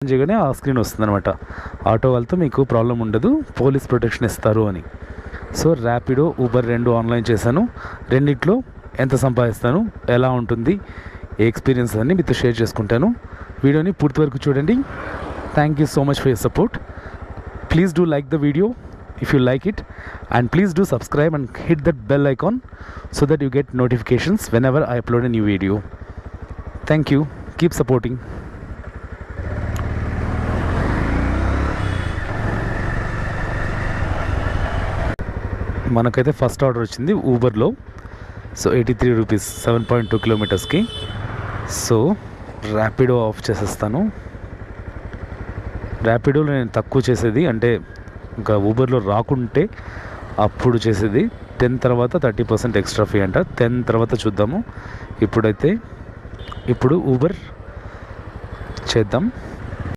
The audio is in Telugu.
ఓపెన్ చేయగానే ఆ స్క్రీన్ వస్తుందన్నమాట. ఆటో వాళ్ళతో మీకు ప్రాబ్లం ఉండదు, పోలీస్ ప్రొటెక్షన్ ఇస్తారు అని. సో ర్యాపిడో, ఊబర్ 2 ఆన్లైన్ చేశాను. రెండిట్లో ఎంత సంపాదిస్తాను, ఎలా ఉంటుంది, ఏ ఎక్స్పీరియన్స్ అన్ని మీతో షేర్ చేసుకుంటాను. వీడియోని పూర్తి వరకు చూడండి. Thank you so much for your support. Please do like the video if you like it, and please do subscribe and hit that bell icon so that you get notifications whenever I upload a new video. Thank you. Keep supporting. మనకైతే ఫస్ట్ ఆర్డర్ వచ్చింది ఊబర్లో. సో 83 రూపీస్ 7.2 కిలోమీటర్స్కి. సో ర్యాపిడో ఆఫ్ చేసేస్తాను. ర్యాపిడోలో నేను తక్కువ చేసేది, అంటే ఇంకా ఊబర్లో రాకుంటే అప్పుడు చేసేది 10 తర్వాత 30% ఎక్స్ట్రా ఫీ అంట. 10 తర్వాత చూద్దాము. ఇప్పుడు ఊబర్ చేద్దాం.